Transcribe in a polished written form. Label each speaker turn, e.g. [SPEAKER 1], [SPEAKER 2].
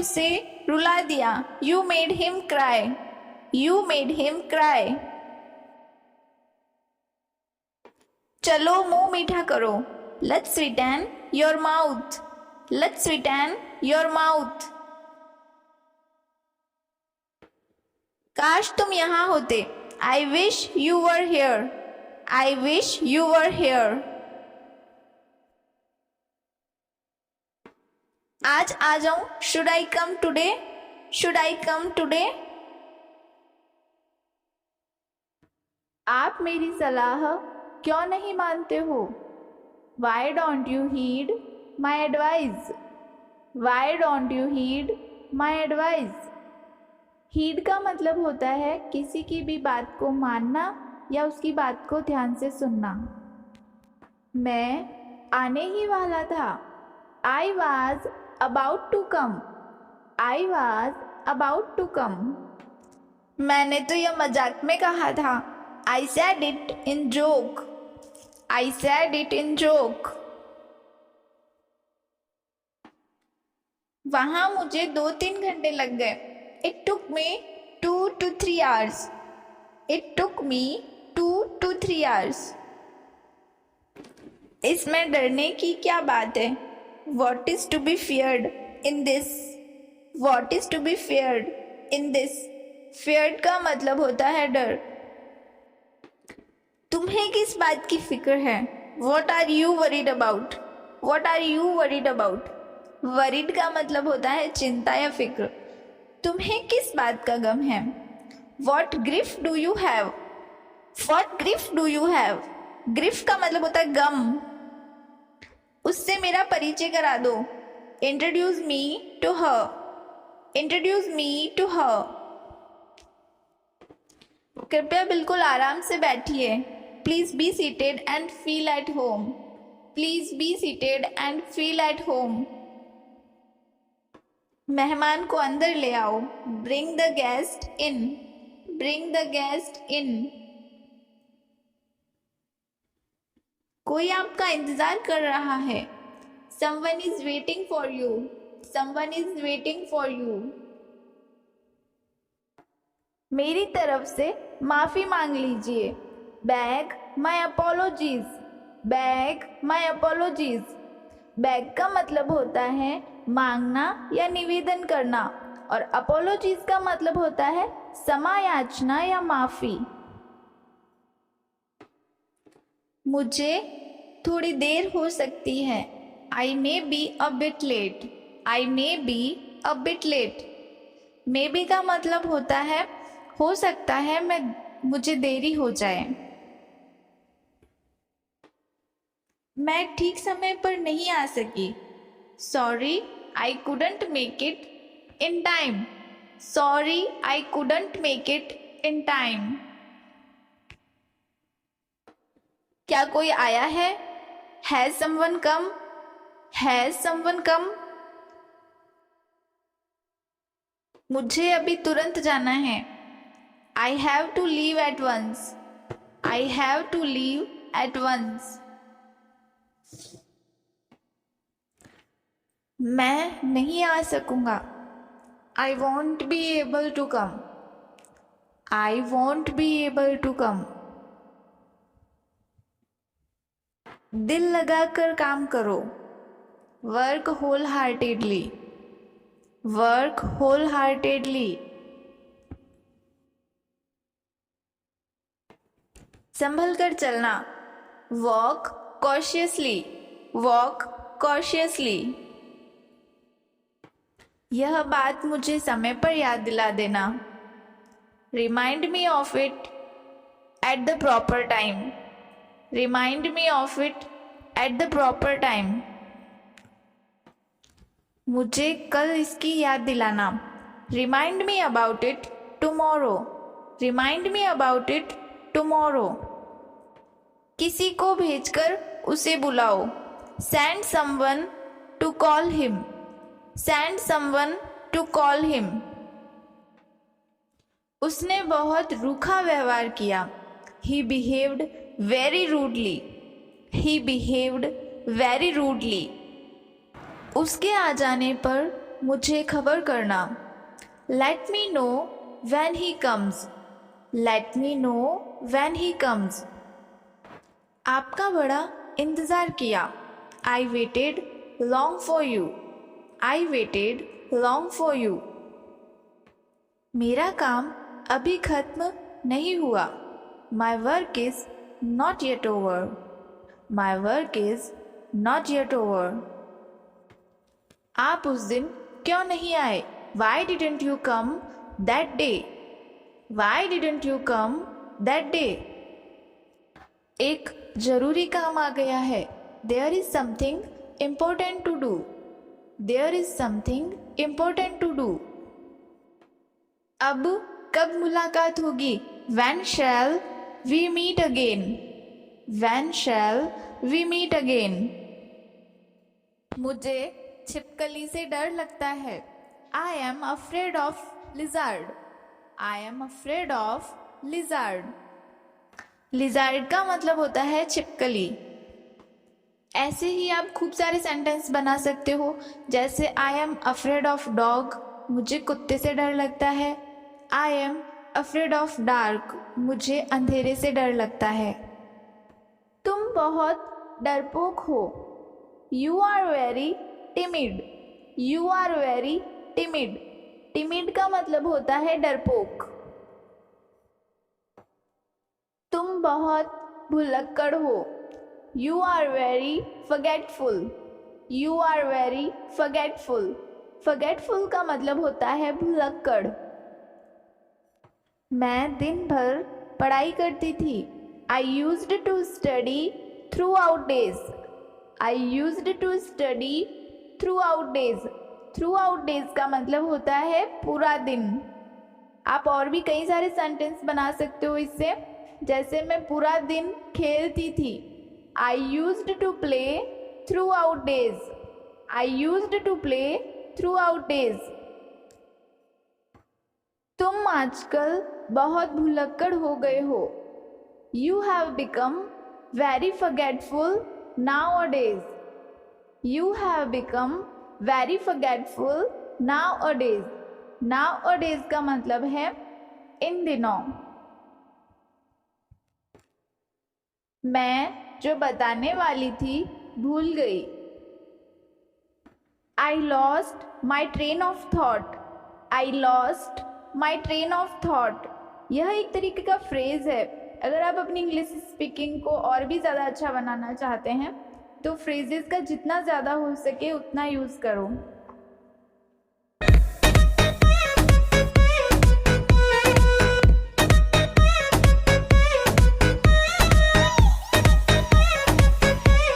[SPEAKER 1] उसे रुला दिया। You made him cry. You made him cry. चलो मुंह मीठा करो। Let's sweeten your mouth. Let's sweeten your mouth. काश तुम यहाँ होते। I wish you were here. I wish you were here. आज आ जाऊं? Should I come today? Should I come today? आप मेरी सलाह क्यों नहीं मानते हो? Why don't you heed my advice? Why don't you heed my advice? Heed का मतलब होता है किसी की भी बात को मानना या उसकी बात को ध्यान से सुनना। मैं आने ही वाला था। I was about to come. I was about to come. मैंने तो यह मजाक में कहा था। I said it in joke. I said it in joke. वहाँ मुझे 2-3 घंटे लग गए। It took me 2 to 3 hours. It took me 2 to 3 hours. इसमें डरने की क्या बात है? What is to be feared in this? What is to be feared in this? Feared का मतलब होता है डर। तुम्हें किस बात की फिक्र है? What are you worried about? What are you worried about? Worried का मतलब होता है चिंता या फिक्र। तुम्हें किस बात का गम है? What grief do you have? What grief do you have? Grief का मतलब होता है गम। उससे मेरा परिचय करा दो। Introduce me to her. Introduce me to her. कृपया बिल्कुल आराम से बैठिए। Please be seated and feel at home. Please be seated and feel at home. मेहमान को अंदर ले आओ। Bring the guest in. Bring the guest in. कोई आपका इंतजार कर रहा है। Someone is waiting for you. Someone is waiting for you. मेरी तरफ से माफी मांग लीजिए। Beg my apologies. Beg my apologies. Beg का मतलब होता है मांगना या निवेदन करना और apologies का मतलब होता है क्षमा याचना या माफी। मुझे थोड़ी देर हो सकती है। I may be a bit late. I may be a bit late. Maybe का मतलब होता है हो सकता है मुझे देरी हो जाए। मैं ठीक समय पर नहीं आ सकी। Sorry, I couldn't make it in time. Sorry, I couldn't make it in time. क्या कोई आया है? Has someone come? Has someone come? मुझे अभी तुरंत जाना है। I have to leave at once. I have to leave at once. मैं नहीं आ सकूंगा। I won't be able to come. I won't be able to come. दिल लगाकर काम करो। Work wholeheartedly. Work wholeheartedly. संभल कर चलना। Walk cautiously. Walk cautiously. यह बात मुझे समय पर याद दिला देना। Remind me of it at the proper time. Remind me of it at the proper time. मुझे कल इसकी याद दिलाना। Remind me about it tomorrow. Remind me about it tomorrow. किसी को भेजकर उसे बुलाओ। Send someone to call him. Send someone to call him. उसने बहुत रूखा व्यवहार किया। He behaved very rudely. He behaved very rudely. उसके आ जाने पर मुझे खबर करना। Let me know when he comes. Let me know when he comes. आपका बड़ा इंतज़ार किया। I waited long for you. I waited long for you. मेरा काम अभी खत्म नहीं हुआ। My work is not yet over. My work is not yet over. आप उस दिन क्यों नहीं आए? Why didn't you come that day? Why didn't you come that day? एक जरूरी काम आ गया है। There is something important to do. There is something important to do. अब कब मुलाकात होगी? When shall we meet again? When shall we meet again? मुझे छिपकली से डर लगता है। I am afraid of lizard. I am afraid of lizard. Lizard का मतलब होता है छिपकली। ऐसे ही आप खूब सारे सेंटेंस बना सकते हो, जैसे I am afraid of dog, मुझे कुत्ते से डर लगता है। I am afraid of dark, मुझे अंधेरे से डर लगता है। तुम बहुत डरपोक हो। You are very timid. You are very timid. Timid का मतलब होता है डरपोक। तुम बहुत भुलक्कड़ हो। You are very forgetful. You are very forgetful. Forgetful का मतलब होता है भुलक्कड़। मैं दिन भर पढ़ाई करती थी। I used to study throughout days. I used to study throughout days. Throughout days का मतलब होता है पूरा दिन। आप और भी कई सारे सेंटेंस बना सकते हो इससे, जैसे मैं पूरा दिन खेलती थी। I used to play throughout days. I used to play throughout days. तुम आजकल बहुत भुलक्कड़ हो गए हो। You have become very forgetful nowadays. You have become very forgetful nowadays. Nowadays का मतलब है इन दिनों। मैं जो बताने वाली थी भूल गई। I lost my train of thought. I lost my train of thought. यह एक तरीके का फ्रेज है। अगर आप अपनी इंग्लिश स्पीकिंग को और भी ज़्यादा अच्छा बनाना चाहते हैं तो फ्रेजेस का जितना ज़्यादा हो सके उतना यूज़ करो।